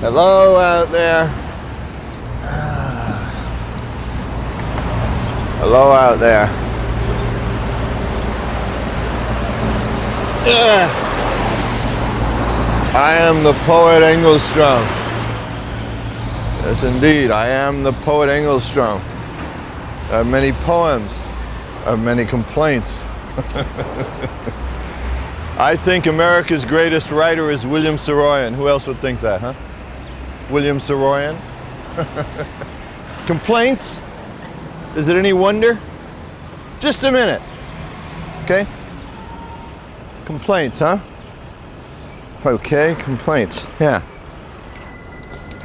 Hello out there. Hello out there. I am the Poet Engelström. Yes, indeed, I am the Poet Engelström. I have many poems. I have many complaints. I think America's greatest writer is William Saroyan. Who else would think that, huh? William Saroyan. Complaints? Is it any wonder? Just a minute. Okay? Complaints, huh? Okay, complaints. Yeah.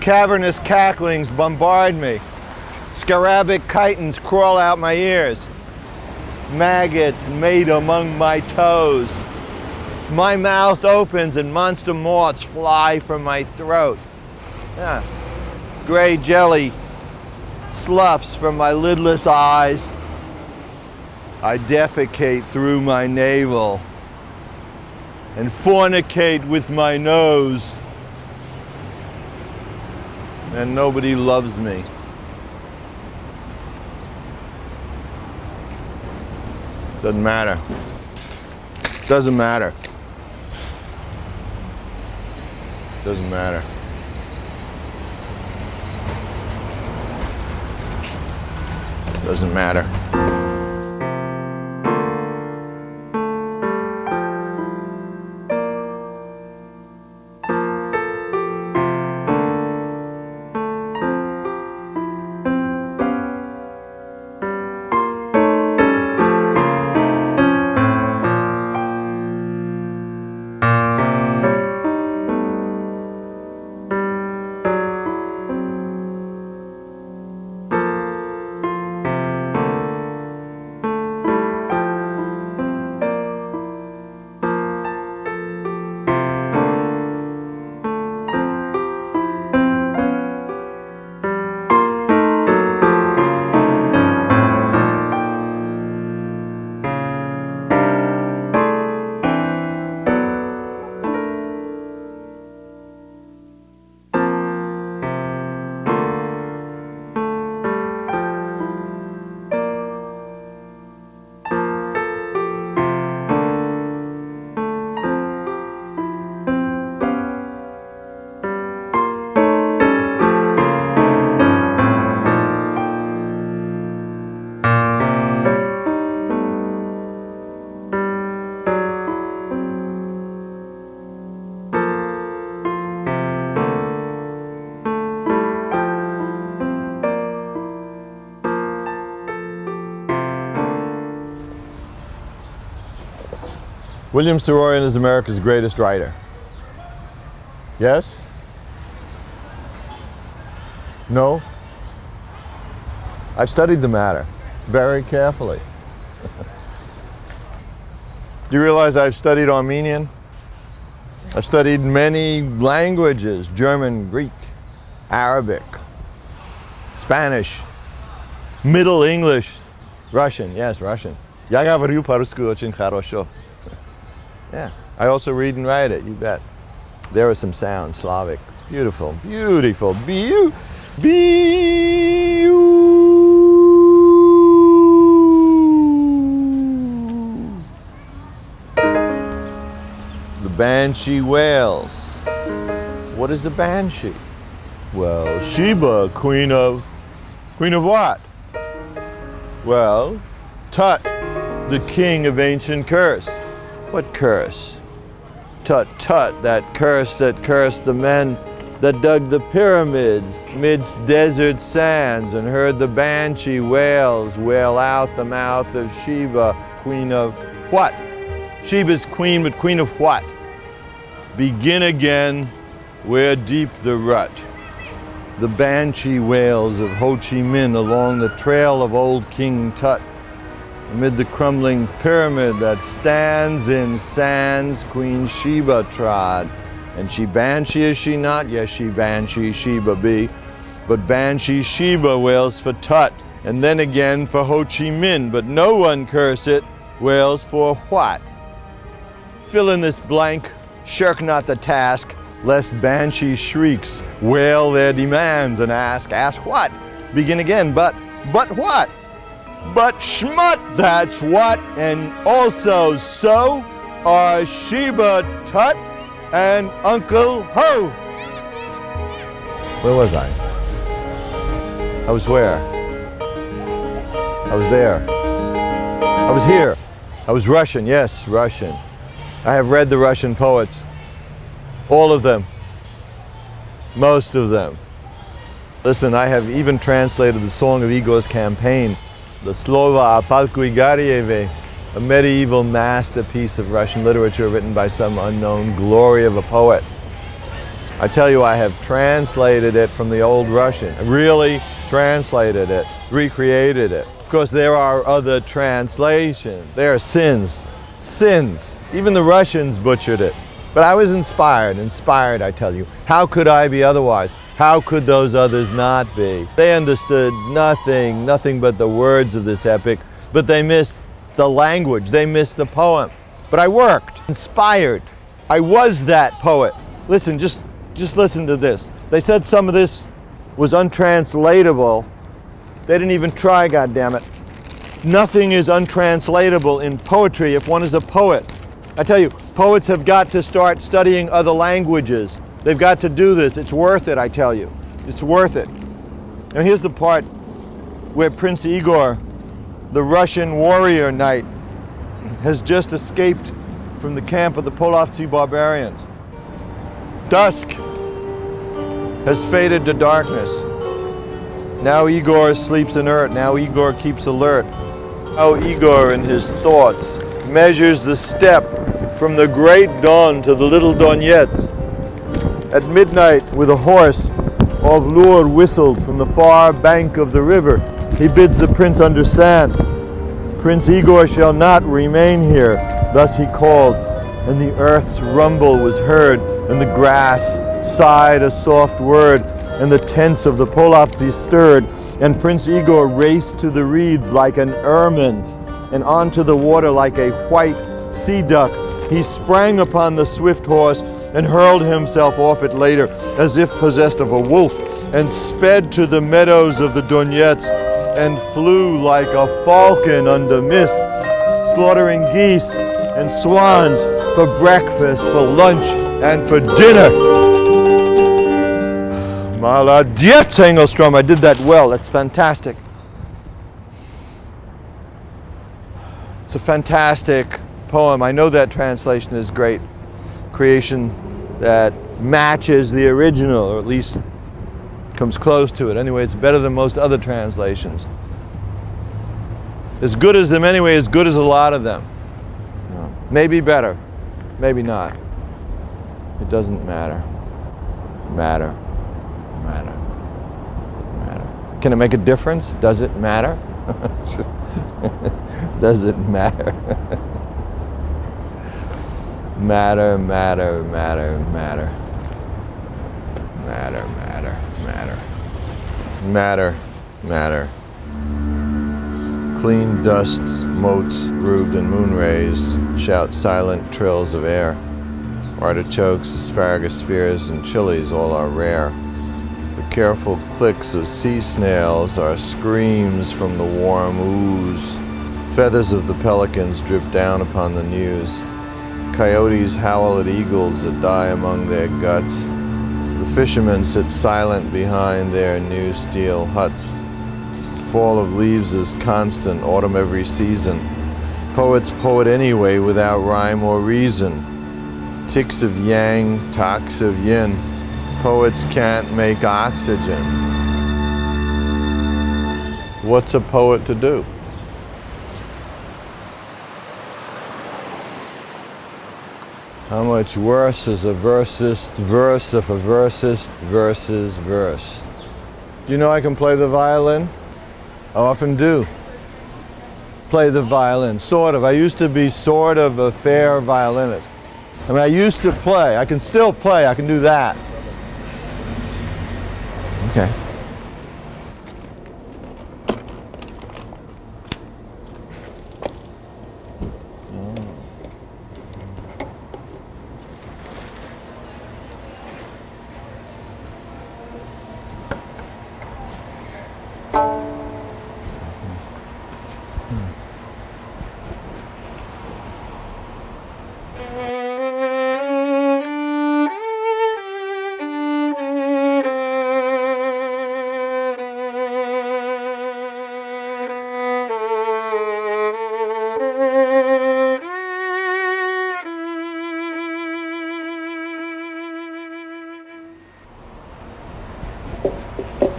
Cavernous cacklings bombard me. Scarabic chitons crawl out my ears. Maggots mate among my toes. My mouth opens and monster moths fly from my throat. Yeah. Gray jelly sloughs from my lidless eyes. I defecate through my navel and fornicate with my nose. And nobody loves me. Doesn't matter. Doesn't matter. Doesn't matter. Doesn't matter. William Saroyan is America's greatest writer. Yes? No? I've studied the matter very carefully. Do you realize I've studied Armenian? I've studied many languages: German, Greek, Arabic, Spanish, Middle English, Russian. Yes, Russian. Я говорю по-русски очень хорошо. Yeah, I also read and write it, you bet. There are some sounds, Slavic. Beautiful, beautiful, The banshee wails. What is the banshee? Well, Sheba, queen of what? Well, Tut, the king of ancient curse. What curse? Tut, tut, that curse that cursed the men that dug the pyramids midst desert sands and heard the banshee wails wail out the mouth of Sheba, queen of what? Sheba's queen, but queen of what? Begin again, where deep the rut. The banshee wails of Ho Chi Minh along the trail of old King Tut. Amid the crumbling pyramid that stands in sands, Queen Sheba trod. And she banshee is she not? Yes, she banshee Sheba be. But banshee Sheba wails for Tut, and then again for Ho Chi Minh. But no one, curse it, wails for what? Fill in this blank, shirk not the task. lest banshee shrieks wail their demands and ask what? Begin again, but what? But schmut, that's what, and also so are Sheba Tut and Uncle Ho. Where was I? I was where? I was there. I was here. I was Russian, yes, Russian. I have read the Russian poets. All of them. Most of them. Listen, I have even translated the Song of Igor's Campaign, the Slova o Palku Igorjeve, a medieval masterpiece of Russian literature written by some unknown glory of a poet. I tell you, I have translated it from the old Russian. I really translated it, recreated it. Of course, there are other translations. There are sins. Sins. Even the Russians butchered it. But I was inspired, I tell you. How could I be otherwise? How could those others not be? They understood nothing but the words of this epic, but they missed the language, they missed the poem. But I worked, inspired. I was that poet. Listen, just listen to this. They said some of this was untranslatable. They didn't even try, goddammit. Nothing is untranslatable in poetry if one is a poet. I tell you, poets have got to start studying other languages. They've got to do this. It's worth it, I tell you. It's worth it. Now here's the part where Prince Igor, the Russian warrior knight, has just escaped from the camp of the Polovtsi barbarians. Dusk has faded to darkness. Now Igor sleeps inert. Now Igor keeps alert. Now Igor in his thoughts measures the step from the great dawn to the little Donets. At midnight, with a hoarse Ovlur whistled from the far bank of the river, he bids the prince understand. Prince Igor shall not remain here. Thus he called, and the earth's rumble was heard, and the grass sighed a soft word, and the tents of the Polovtsi stirred, and Prince Igor raced to the reeds like an ermine, and onto the water like a white sea duck. He sprang upon the swift horse and hurled himself off it later, as if possessed of a wolf, and sped to the meadows of the Donets, and flew like a falcon under mists, slaughtering geese and swans for breakfast, for lunch, and for dinner. Молодец, Engelström, I did that well. That's fantastic. It's a fantastic poem. I know that translation is great. Creation that matches the original, or at least comes close to it. Anyway, it's better than most other translations. As good as them anyway, as good as a lot of them. No. Maybe better, maybe not. It doesn't matter. Matter. Can it make a difference? Does it matter? Does it matter? Matter. Clean dusts, motes, grooved in moon rays, shout silent trills of air. Artichokes, asparagus spears, and chilies all are rare. The careful clicks of sea snails are screams from the warm ooze. Feathers of the pelicans drip down upon the news. Coyotes howl at eagles that die among their guts. The fishermen sit silent behind their new steel huts. Fall of leaves is constant, autumn every season. Poets poet anyway without rhyme or reason. Ticks of yang, talks of yin. Poets can't make oxygen. What's a poet to do? How much worse is a versist verse if a versist verses verse? Do you know I can play the violin? I often do play the violin, sort of. I used to be sort of a fair violinist. I mean, I used to play. I can still play. I can do that. Okay.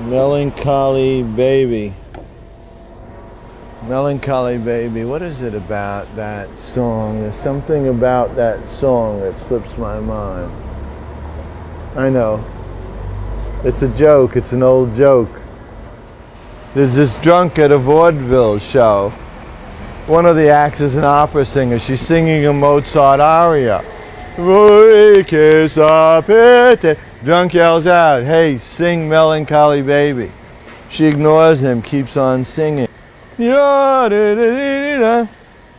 Melancholy Baby. Melancholy Baby. What is it about that song? There's something about that song that slips my mind. I know. It's a joke. It's an old joke. There's this drunk at a vaudeville show. One of the acts is an opera singer. She's singing a Mozart aria. Drunk yells out, "Hey, sing Melancholy Baby." She ignores him, keeps on singing. He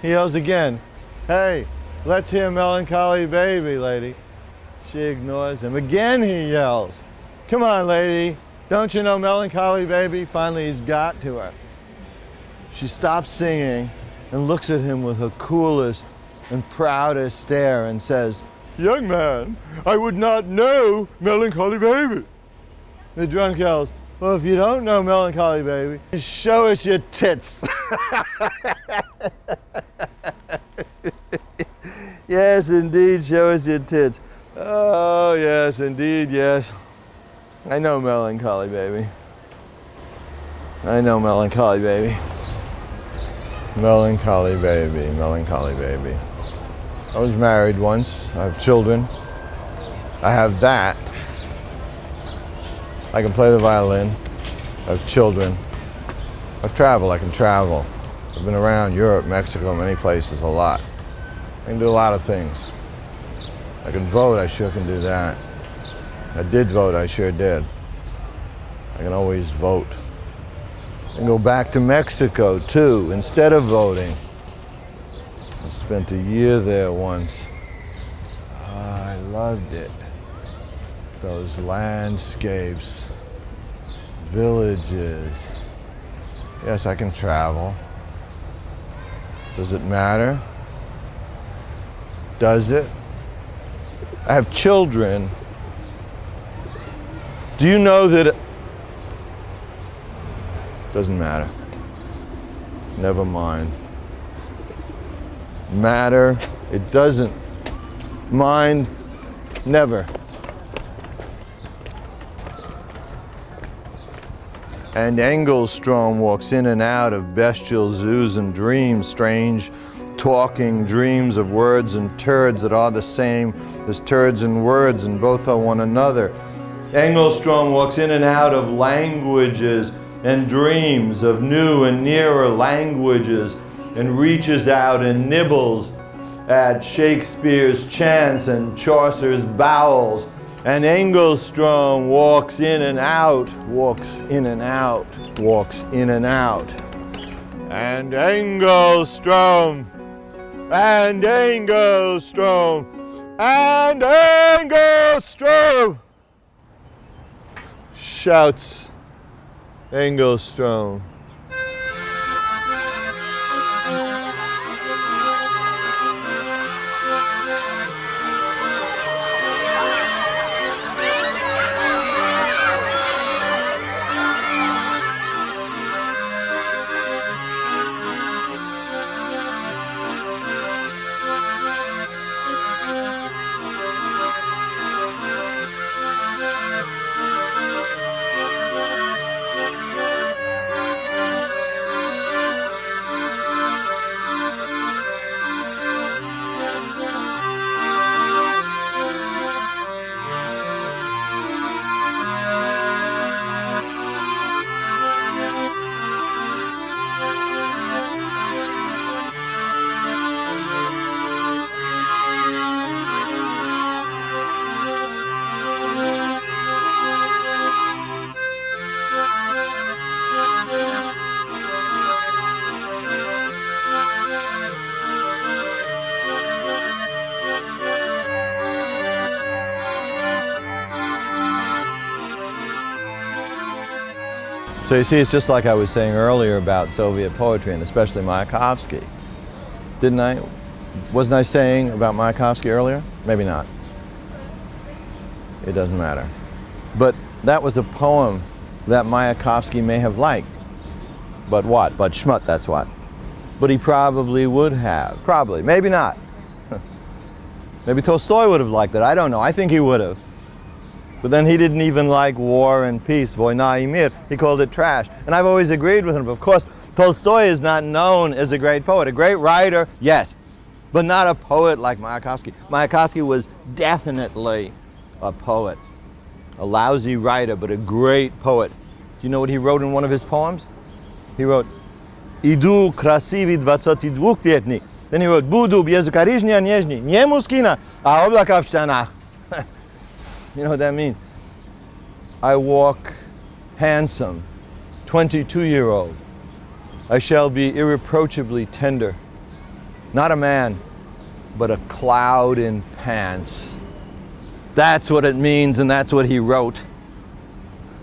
yells again, "Hey, let's hear Melancholy Baby, lady." She ignores him. Again he yells, "Come on, lady, don't you know Melancholy Baby?" Finally he's got to her. She stops singing and looks at him with her coolest and proudest stare and says, "Young man, I would not know Melancholy Baby." The drunk yells, "Well, if you don't know Melancholy Baby, show us your tits." Yes, indeed, show us your tits. Oh, yes, indeed, yes. I know Melancholy Baby. I know Melancholy Baby. Melancholy Baby, Melancholy Baby. I was married once. I have children. I have that. I can play the violin. I have children. I've traveled. I can travel. I've been around Europe, Mexico, many places, a lot. I can do a lot of things. I can vote. I sure can do that. I did vote. I sure did. I can always vote. I can go back to Mexico, too, instead of voting. I spent a year there once. I loved it. Those landscapes, villages. Yes, I can travel. Does it matter? Does it? I have children. Do you know that? Doesn't matter. Never mind. Matter, it doesn't. Mind, never. And Engelström walks in and out of bestial zoos and dreams, strange talking dreams of words and turds that are the same as turds and words, and both are one another. Engelström walks in and out of languages and dreams of new and nearer languages, and reaches out and nibbles at Shakespeare's chants and Chaucer's vowels. And Engelström walks in and out, walks in and out, walks in and out. And Engelström, and Engelström, and Engelström, shouts Engelström. So you see, it's just like I was saying earlier about Soviet poetry, and especially Mayakovsky. Didn't I? Wasn't I saying about Mayakovsky earlier? Maybe not. It doesn't matter. But that was a poem that Mayakovsky may have liked. But what? But schmut, that's what. But he probably would have. Probably. Maybe not. Maybe Tolstoy would have liked it. I don't know. I think he would have. But then he didn't even like war and peace, Vojna i mir. He called it trash. And I've always agreed with him. Of course, Tolstoy is not known as a great poet. A great writer, yes, but not a poet like Mayakovsky. Mayakovsky was definitely a poet. A lousy writer, but a great poet. Do you know what he wrote in one of his poems? He wrote, Idu krasivi 22 tjetni. Then he wrote, Budu bezukarižni a nježni, njemu skina, a oblaka v štanah. You know what that means? I walk handsome, 22-year-old. I shall be irreproachably tender. Not a man, but a cloud in pants. That's what it means, and that's what he wrote.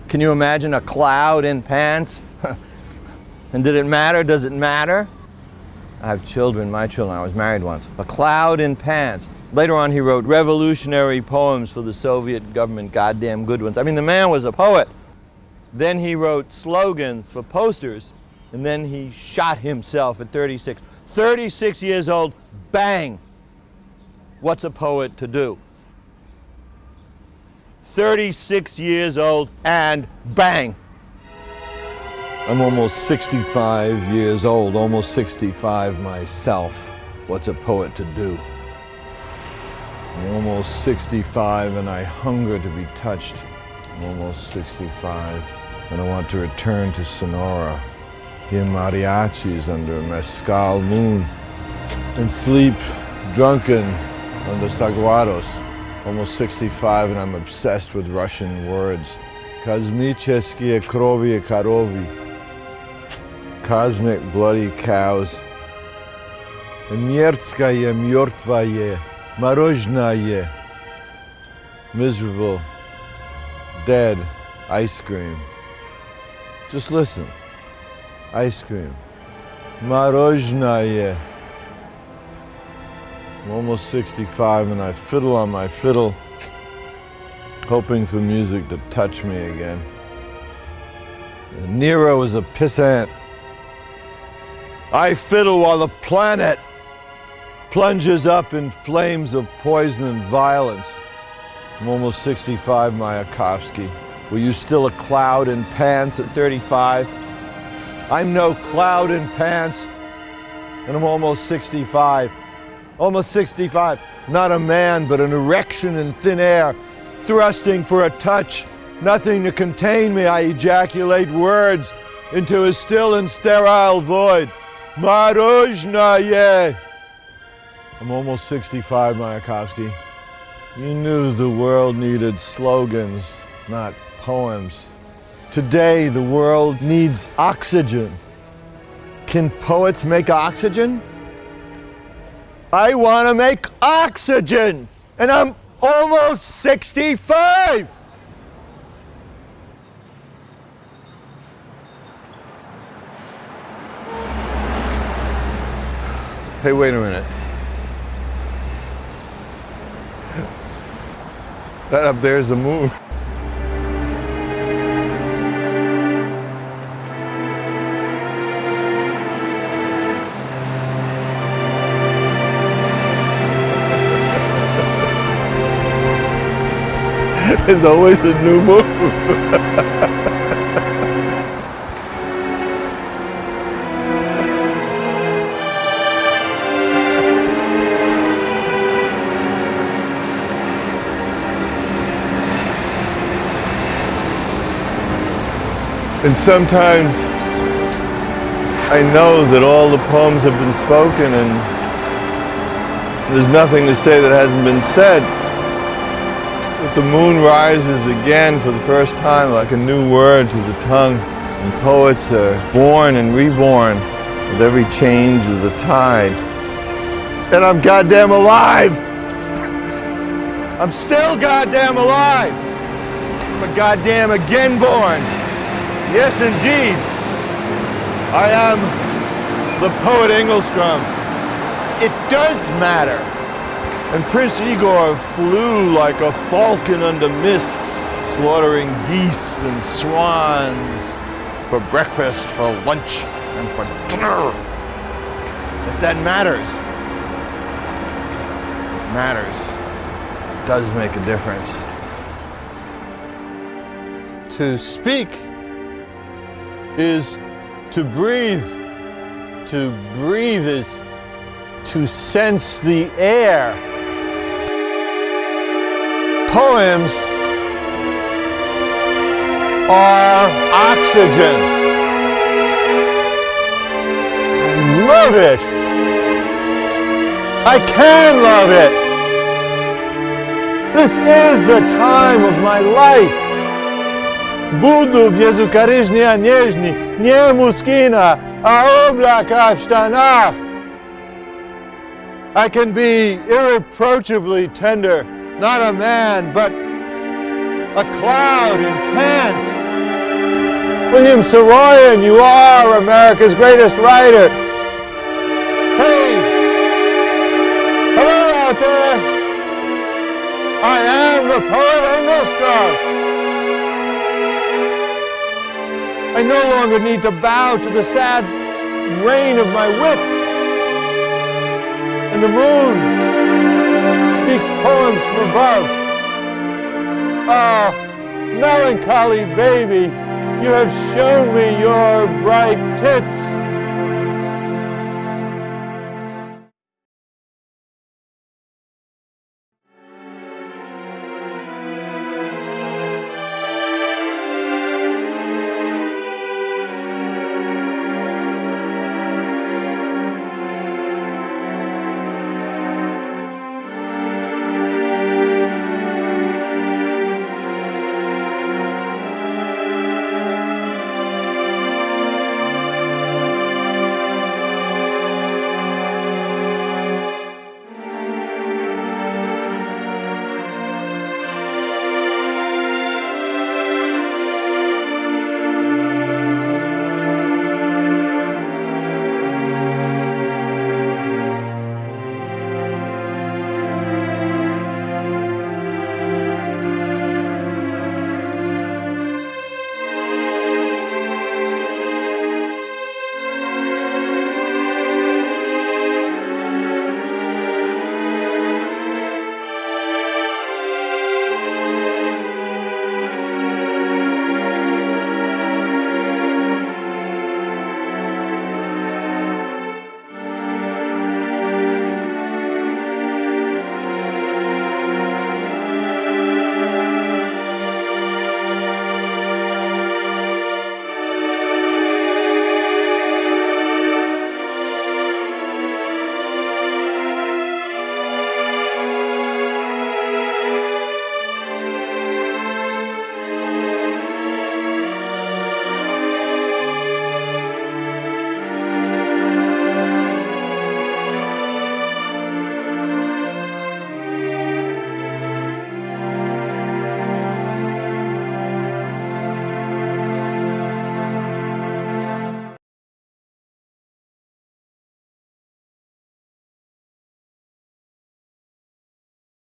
Can you imagine a cloud in pants? And did it matter? Does it matter? I have children, my children. I was married once. A cloud in pants. Later on, he wrote revolutionary poems for the Soviet government, goddamn good ones. I mean, the man was a poet. Then he wrote slogans for posters, and then he shot himself at 36. 36 years old, bang! What's a poet to do? 36 years old, and bang! I'm almost 65 years old, almost 65 myself. What's a poet to do? I'm almost 65 and I hunger to be touched. I'm almost 65 and I want to return to Sonora, hear mariachis under a mezcal moon, and sleep drunken on the saguaros. Almost 65 and I'm obsessed with Russian words. Kosmicheskie krovie karovi. Cosmic bloody cows. Miertskaya myortvaye. Marozhnaye. Miserable, dead ice cream. Just listen. Ice cream. Marozhnaye. I'm almost 65 and I fiddle on my fiddle, hoping for music to touch me again. Nero is a pissant. I fiddle while the planet plunges up in flames of poison and violence. I'm almost 65, Mayakovsky. Were you still a cloud in pants at 35? I'm no cloud in pants, and I'm almost 65. Almost 65. Not a man, but an erection in thin air, thrusting for a touch. Nothing to contain me. I ejaculate words into a still and sterile void. Marozhnaye. I'm almost 65, Mayakovsky. You knew the world needed slogans, not poems. Today, the world needs oxygen. Can poets make oxygen? I want to make oxygen, and I'm almost 65. Hey, wait a minute. That up there is the moon. There's always a new moon. And sometimes I know that all the poems have been spoken and there's nothing to say that hasn't been said. But the moon rises again for the first time like a new word to the tongue. And poets are born and reborn with every change of the tide. And I'm goddamn alive! I'm still goddamn alive! I'm a goddamn again born! Yes, indeed. I am the Poet Engelström. It does matter. And Prince Igor flew like a falcon under mists, slaughtering geese and swans for breakfast, for lunch, and for dinner. Yes, that matters. It matters. It does make a difference. To speak is to breathe. To breathe is to sense the air. Poems are oxygen. I love it. I can love it. This is the time of my life. Budu bezukaryżnie nieżni, nie muskina, a oblaka w sztanach. I can be irreproachably tender, not a man, but a cloud in pants. William Saroyan, you are America's greatest writer. Hey, hello out there. I am the Poet Engelström. I no longer need to bow to the sad reign of my wits. And the moon speaks poems from above. Ah, melancholy baby, you have shown me your bright tits.